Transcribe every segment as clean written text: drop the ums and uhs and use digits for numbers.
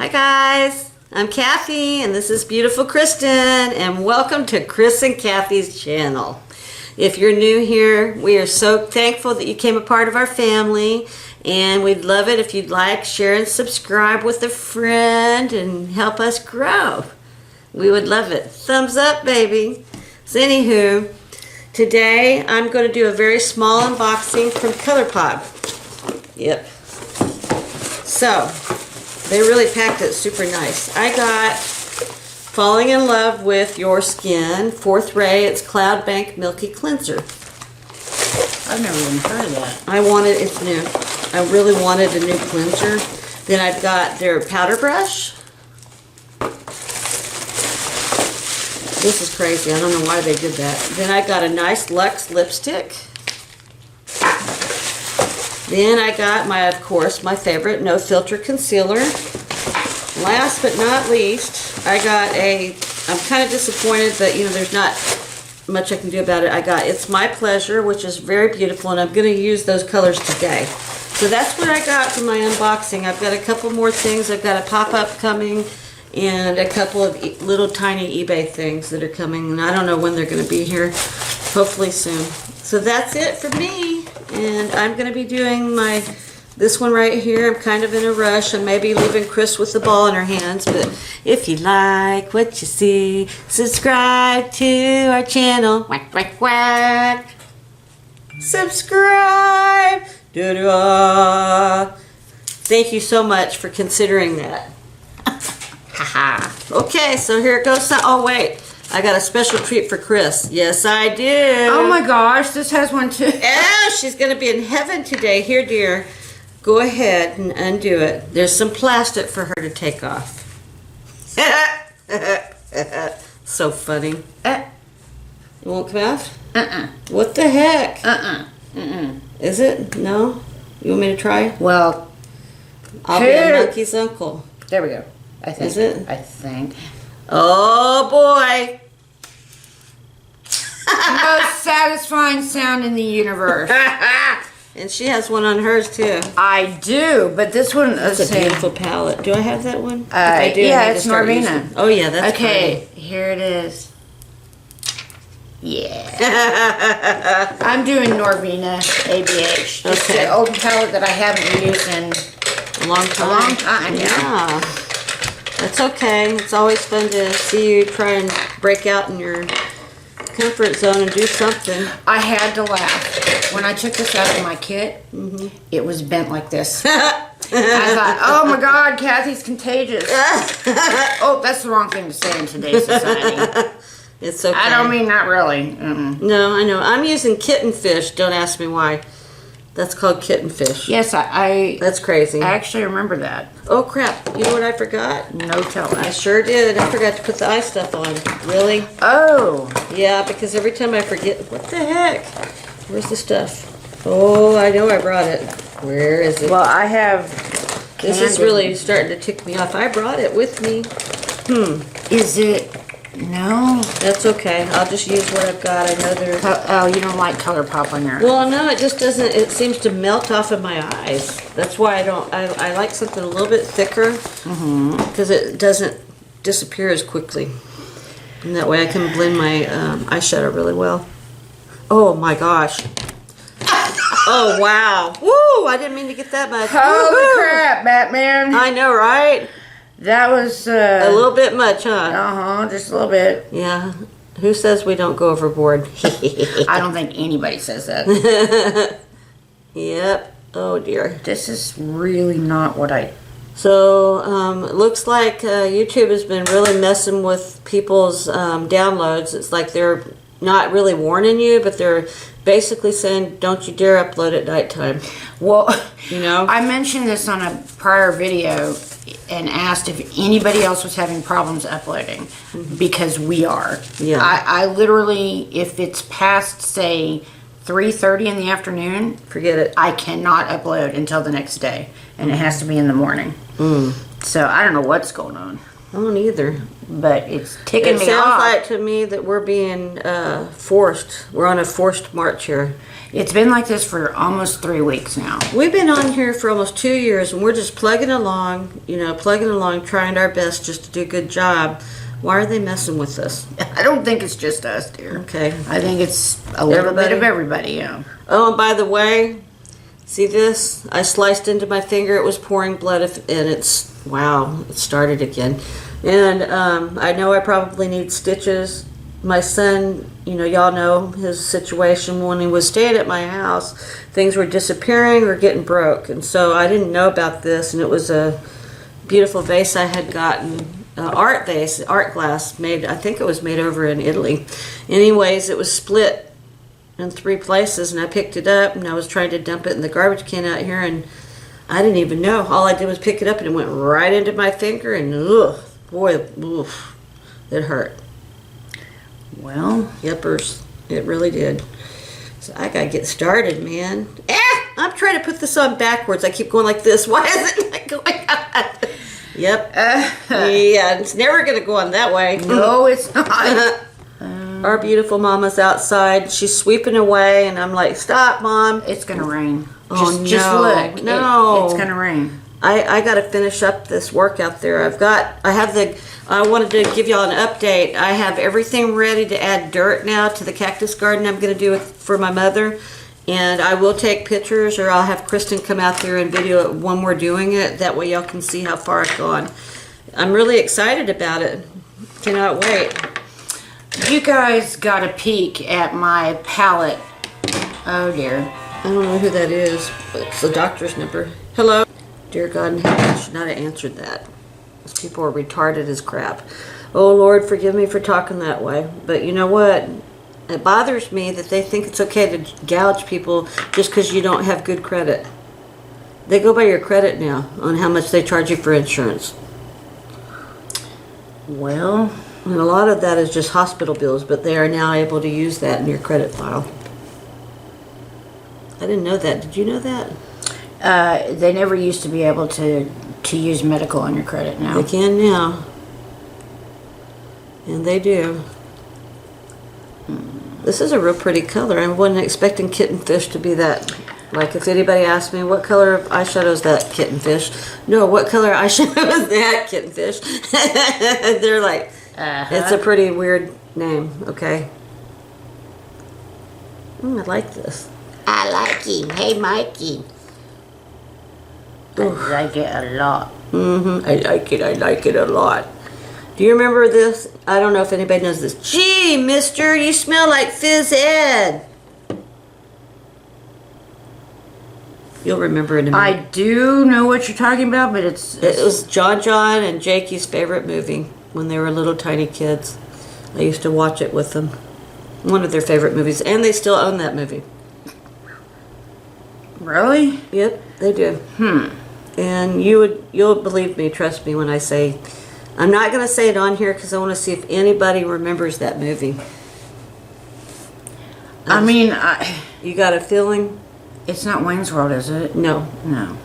Hi guys, I'm Kathy and this is beautiful Kristen, and welcome to Chris and Kathy's channel. If you're new here, we are so thankful that you came a part of our family, and we'd love it if you'd like, share, and subscribe with a friend and help us grow. We would love it. Thumbs up, baby. So anywho, today I'm going to do a very small unboxing from Colourpop. Yep. So, they really packed it super nice. I got Falling in Love with Your Skin, 4th Ray. It's Cloud Bank Milky Cleanser. I've never even heard of that. It's new. I really wanted a new cleanser. Then I've got their powder brush. This is crazy. I don't know why they did that. Then I got a nice Luxe lipstick. Then I got of course, my favorite No Filter Concealer. Last but not least, I got I'm kind of disappointed, but there's not much I can do about it. I got It's My Pleasure, which is very beautiful, and I'm going to use those colors today. So that's what I got for my unboxing. I've got a couple more things. I've got a pop-up coming, and a couple of little tiny eBay things that are coming, and I don't know when they're going to be here. Hopefully soon. So that's it for me. And I'm going to be doing this one right here. I'm kind of in a rush. I may be leaving Chris with the ball in her hands, but if you like what you see, subscribe to our channel. Whack, whack, whack. Subscribe. Da-da. Thank you so much for considering that. Haha. Okay, so here it goes. Oh, wait. I got a special treat for Chris. Yes, I do. Oh my gosh, this has one too. Yeah, she's going to be in heaven today. Here, dear, go ahead and undo it. There's some plastic for her to take off. So funny. It won't come out? What the heck? Is it? No? You want me to try? Well, I'll be a monkey's uncle. There we go. I think. Is it? I think. Oh boy. Most satisfying sound in the universe. And she has one on hers too. I do, but this one is a beautiful palette. Do I have that one? If I do, yeah, it's Norvina. Oh yeah, that's okay. pretty. Here it is. Yeah. I'm doing Norvina ABH. It's an old palette that I haven't used in a long time. A long time. Yeah. That's okay. It's always fun to see you try and break out in your comfort zone and do something. I had to laugh. When I took this out of my kit, it was bent like this. I thought, oh my God, Kathy's contagious. Oh, that's the wrong thing to say in today's society. It's okay. I don't mean not really. No, I know. I'm using kitten fish. Don't ask me why. That's called kitten fish. Yes, That's crazy. I actually remember that. Oh crap! You know what I forgot? No telling. I sure did. I forgot to put the eye stuff on. Really? Oh. Yeah, because every time I forget. What the heck? Where's the stuff? Oh, I know I brought it. Where is it? Well, I have. This is really starting to tick me off. I brought it with me. Is it? No. That's okay. I'll just use what I've got. I know there's... Oh, you don't like Colourpop on there. Well, no, it just doesn't... It seems to melt off of my eyes. That's why I don't... I like something a little bit thicker. Because it doesn't disappear as quickly. And that way I can blend my eyeshadow really well. Oh, my gosh. Oh, wow. Woo! I didn't mean to get that much. Holy crap, Batman. I know, right? That was... a little bit much, huh? Just a little bit. Yeah. Who says we don't go overboard? I don't think anybody says that. Yep. Oh, dear. This is really not what I... So, it looks like YouTube has been really messing with people's downloads. It's like they're not really warning you, but they're basically saying, don't you dare upload at nighttime. Well, you know? I mentioned this on a prior video and asked if anybody else was having problems uploading, because we are. Yeah. I literally, if it's past, say, 3:30 in the afternoon, forget it. I cannot upload until the next day, and it has to be in the morning. So I don't know what's going on. I don't either. But it's ticking It me sounds off. like to me that we're being forced. We're on a forced march here. It's been like this for almost 3 weeks now. We've been on here for almost 2 years, and we're just plugging along, trying our best just to do a good job. Why are they messing with us? I don't think it's just us, dear. Okay. I think it's a little bit of everybody, yeah. Oh, and by the way, see this? I sliced into my finger. It was pouring blood, and it's, wow, it started again. And I know I probably need stitches. My son, y'all know his situation. When he was staying at my house, things were disappearing or getting broke. And so I didn't know about this, and it was a beautiful vase I had gotten. Art vase, art glass, I think it was made over in Italy. Anyways, it was split in 3 places, and I picked it up, and I was trying to dump it in the garbage can out here, and I didn't even know. All I did was pick it up, and it went right into my finger, and ugh, boy, oof, it hurt. Well, Yepers, it really did. So I gotta get started, man. I'm trying to put this on backwards. I keep going like this. Why is it not going on? Yep. Yeah, it's never going to go on that way. no, it's not. Our beautiful mama's outside. She's sweeping away, and I'm like, stop, Mom. It's going to rain. Oh, Just no. look. No. It's going to rain. I got to finish up this work out there. I wanted to give y'all an update. I have everything ready to add dirt now to the cactus garden I'm going to do it for my mother. And I will take pictures, or I'll have Kristen come out there and video it when we're doing it. That way y'all can see how far I've gone. I'm really excited about it. Cannot wait. You guys got a peek at my palette. Oh, dear. I don't know who that is. It's the doctor's number. Hello? Dear God in heaven, I should not have answered that. Those people are retarded as crap. Oh, Lord, forgive me for talking that way. But you know what? It bothers me that they think it's okay to gouge people just because you don't have good credit. They go by your credit now on how much they charge you for insurance. Well, And a lot of that is just hospital bills, but they are now able to use that in your credit file. I didn't know that. Did you know that? they never used to be able to use medical on your credit now. They can now. And they do. This is a real pretty color. I wasn't expecting kitten fish to be that. Like, if anybody asked me, what color of eyeshadow is that, kitten fish? No, what color eyeshadow is that, kitten fish? They're like, it's a pretty weird name, okay? I like this. I like him. Hey, Mikey. I like it a lot. I like it a lot. Do you remember this? I don't know if anybody knows this. Gee, mister, you smell like Fizz Ed. You'll remember it in a minute. I do know what you're talking about, but it's It was John and Jakey's favorite movie when they were little tiny kids. I used to watch it with them. One of their favorite movies, and they still own that movie. Really? Yep, they do. And you'll believe me, trust me when I say, I'm not going to say it on here because I want to see if anybody remembers that movie. I mean, You got a feeling? it's not Wayne's World, is it? No. No.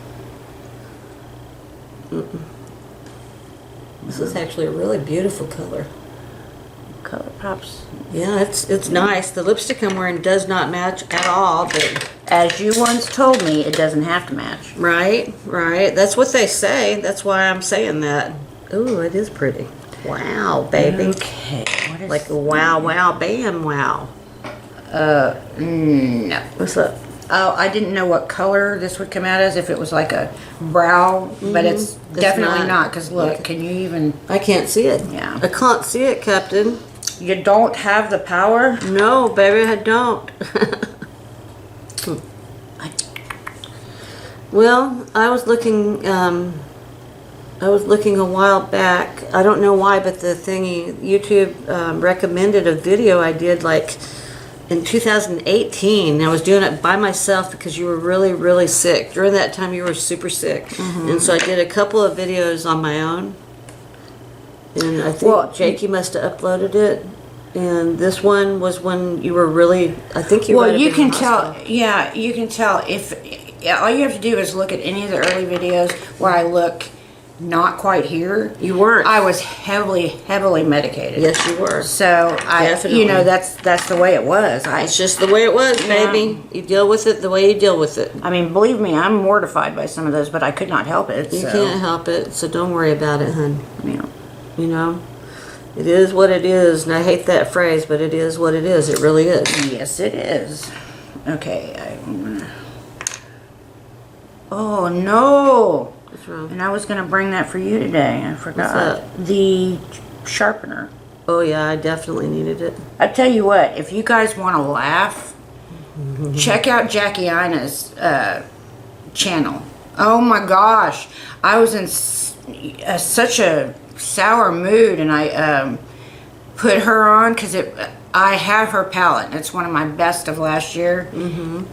This is actually a really beautiful color. Colourpops. Yeah, it's nice. The lipstick I'm wearing does not match at all, but As you once told me, it doesn't have to match. right. That's what they say. That's why I'm saying that. Ooh, it is pretty. Wow, baby. Okay. What is Like a wow, bam, wow. no. What's up? Oh, I didn't know what color this would come out as, if it was like a brow, but it's definitely not, because look, can you even... I can't see it. Yeah. I can't see it, Captain. You don't have the power? No, baby, I don't. Well, I was looking a while back. I don't know why, but the thingy, YouTube recommended a video I did like in 2018. I was doing it by myself because you were really, really sick. During that time, you were super sick. And so I did a couple of videos on my own. And I think Jakey must have uploaded it. And this one was when you were really, I think you were. Well, you can tell, yeah, you can tell if, all you have to do is look at any of the early videos where I look not quite here. You weren't. I was heavily medicated. Yes, you were. So Definitely. you know, that's the way it was. It's just the way it was, baby. You deal with it the way you deal with it. I mean, believe me, I'm mortified by some of those, but I could not help it. You so. can't help it, so don't worry about it, hun. Yeah. You know? It is what it is, and I hate that phrase, but it is what it is. It really is. Yes, it is. Okay. Oh, no. What's wrong? And I was going to bring that for you today. I forgot. What's The sharpener. Oh, yeah, I definitely needed it. I tell you what, if you guys want to laugh, check out Jackie Ina's channel. Oh my gosh. I was in such a sour mood, and I put her on because I have her palette. It's one of my best of last year.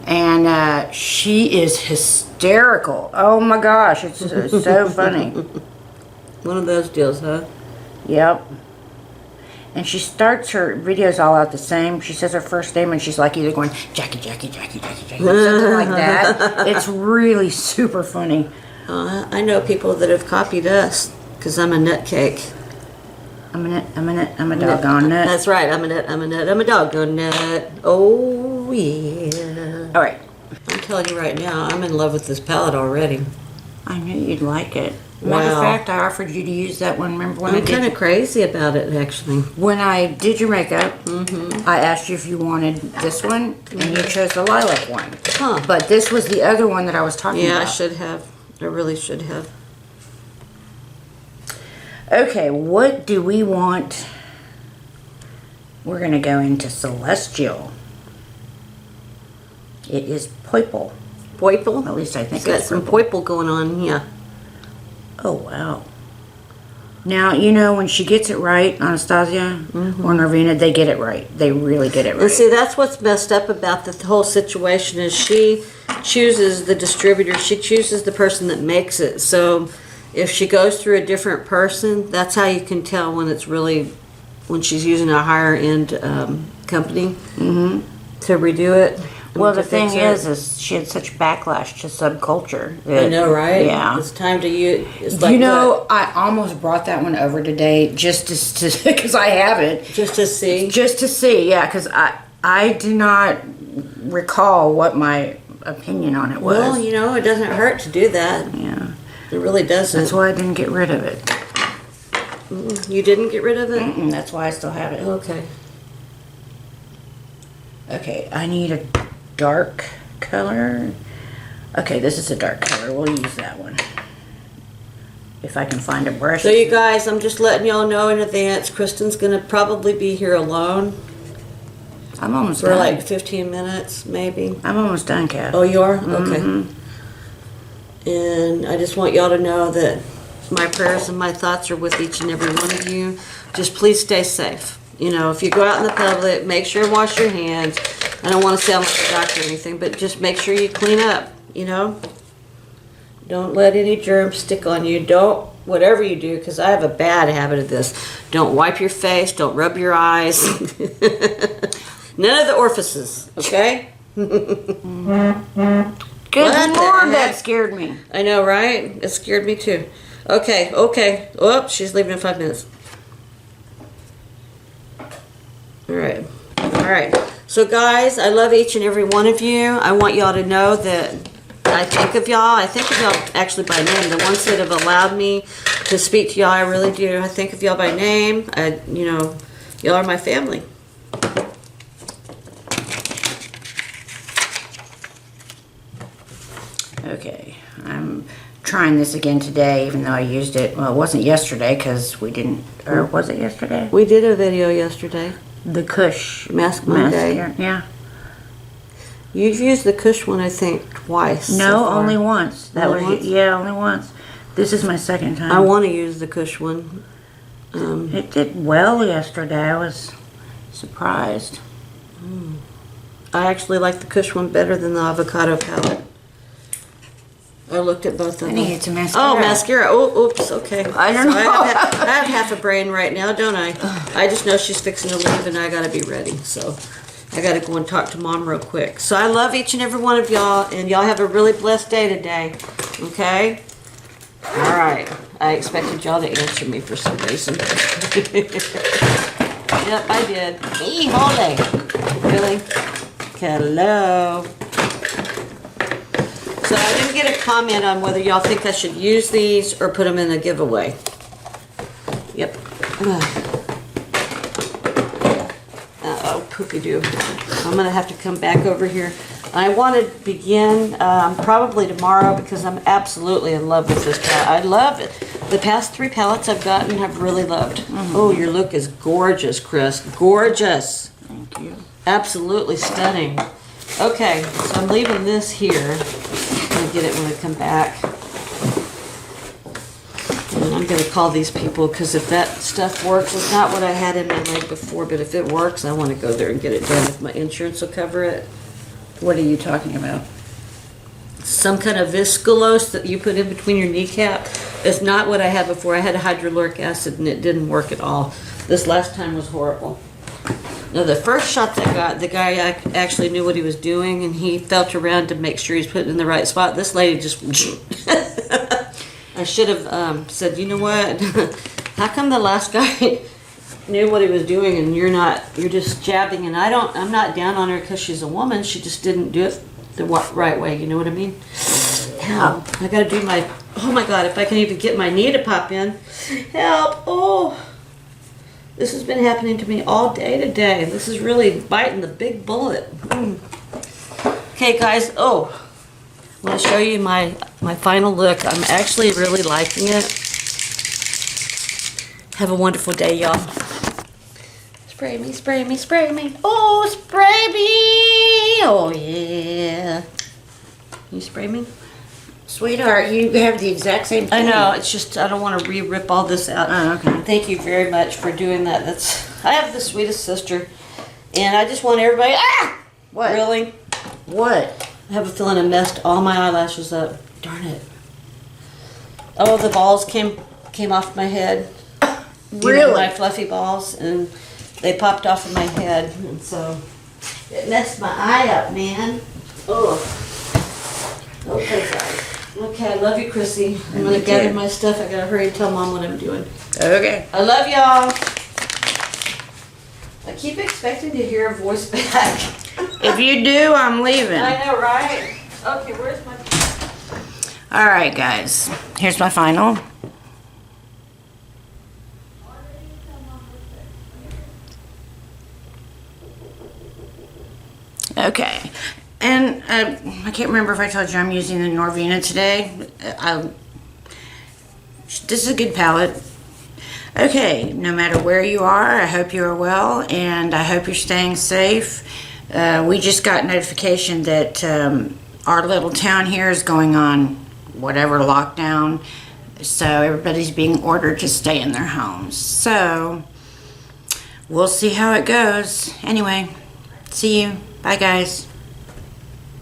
And she is hysterical. Oh my gosh, it's so funny. One of those deals, huh? Yep. And she starts her videos all out the same. She says her first name and she's like either going, Jackie, Jackie, Jackie, Jackie, Jackie, something like that. It's really super funny. I know people that have copied us because I'm a nutcake. I'm a doggone nut. That's right. I'm a doggone nut. Oh, yeah. All right. I'm telling you right now, I'm in love with this palette already. I knew you'd like it. Matter of Wow. fact, I offered you to use that one. Remember when I'm kind of crazy about it, actually. when I did your makeup, I asked you if you wanted this one, and you chose the lilac one. Huh. But this was the other one that I was talking Yeah, I about. should have. I really should have. Okay, what do we want? We're going to go into Celestial. It is purple. Poiple? At least I think It's got it's some purple. poiple going on here. Oh, wow. Now, you know, when she gets it right, Anastasia or Norvina, they get it right. They really get it right. And see, that's what's messed up about the whole situation is she chooses the distributor. She chooses the person that makes it. So if she goes through a different person, that's how you can tell when it's really, when she's using a higher end company to redo it. Well, the to thing fix it. is she had such backlash to subculture. I know, right? Yeah. It's time to use. It's like You know, what? I almost brought that one over today just to because I have it. Just to see. Just to see, yeah, because I do not recall what my opinion on it was. Well, you know, it doesn't hurt to do that. Yeah. It really doesn't. That's why I didn't get rid of it. You didn't get rid of it? Mm-mm, that's why I still have it. Okay. Okay, I need a dark color. Okay, this is a dark color. We'll use that one. If I can find a brush. So you guys, I'm just letting y'all know in advance, Kristen's gonna probably be here alone I'm almost for done. like 15 minutes, maybe. I'm almost done, Kath. Oh, you are? Okay. And I just want y'all to know that my prayers and my thoughts are with each and every one of you. Just please stay safe. You know, if you go out in the public, make sure and wash your hands. I don't want to sound like a doctor or anything, but just make sure you clean up, you know? Don't let any germs stick on you. Don't, whatever you do, because I have a bad habit of this. Don't wipe your face. Don't rub your eyes. None of the orifices, okay? Good What the Lord, that heck? scared me. I know, right? It scared me too. Okay, okay. Oh, she's leaving in 5 minutes. Alright. Alright. So guys, I love each and every one of you. I want y'all to know that I think of y'all. I think of y'all actually by name. The ones that have allowed me to speak to y'all, I really do. I think of y'all by name. You know, y'all are my family. Okay, I'm trying this again today, even though I used it. Well, it wasn't yesterday because we didn't. Or was it yesterday? We did a video yesterday. The CUSH Mask Monday. mascara. Yeah. You've used the CUSH one, I think, twice. so No, far. only once. That Only was once? yeah, only once. This is my second time. I want to use the CUSH one. It did well yesterday. I was surprised. I actually like the CUSH one better than the avocado palette. I looked at both of them. I need some mascara. Oh, mascara. Oh, oops. Okay. I don't know. I have half a brain right now, don't I? I just know she's fixing to leave, and I got to be ready. So I got to go and talk to Mom real quick. So I love each and every one of y'all, and y'all have a really blessed day today. Okay. All right. I expected y'all to answer me for some reason. Yep, I did. Hey, holy. Really? Hello. So I didn't get a comment on whether y'all think I should use these or put them in a giveaway. Yep. Uh-oh, poopy-doo. I'm going to have to come back over here. I want to begin probably tomorrow because I'm absolutely in love with this palette. I love it. The past 3 palettes I've gotten I've really loved. Oh, your look is gorgeous, Chris. Gorgeous. Thank you. Absolutely stunning. Okay, so I'm leaving this here. I'm going to get it when I come back. And I'm going to call these people because if that stuff works, it's not what I had in my leg before, but if it works, I want to go there and get it done if my insurance will cover it. What are you talking about? Some kind of viscose that you put in between your kneecap. It's not what I had before. I had a hyaluronic acid and it didn't work at all. This last time was horrible. Now the first shot I got, the guy actually knew what he was doing and he felt around to make sure he's putting it in the right spot. This lady just... I should have said, you know what? How come the last guy knew what he was doing and you're not? You're just jabbing, and I'm not down on her because she's a woman. She just didn't do it the right way. You know what I mean? Help! I gotta do my. Oh my God! If I can even get my knee to pop in, help! Oh, this has been happening to me all day today. This is really biting the big bullet. Okay, guys. Oh. I want to show you my final look. I'm actually really liking it. Have a wonderful day, y'all. Spray me, spray me, spray me. Oh, spray me. Oh, yeah. Can you spray me? Sweetheart, you have the exact same thing. I know. It's just I don't want to rip all this out. Oh, okay. Thank you very much for doing that. I have the sweetest sister. And I just want everybody... Ah! What? Really? What? I have a feeling I messed all my eyelashes up. Darn it. Oh, the balls came off my head. Really? You know, my fluffy balls, and they popped off of my head, and so it messed my eye up, man. Oh. Okay, guys. Okay, I love you, Chrissy. I'm gonna gather my stuff. I gotta hurry and tell Mom what I'm doing. Okay. I love y'all. I keep expecting to hear a voice back. If you do, I'm leaving. I know, right? Okay, where's my... All right, guys. Here's my final. Okay. And I can't remember if I told you I'm using the Norvina today. This is a good palette. Okay, no matter where you are, I hope you are well, and I hope you're staying safe. We just got notification that our little town here is going on whatever lockdown, so everybody's being ordered to stay in their homes. So we'll see how it goes. Anyway, see you. Bye, guys.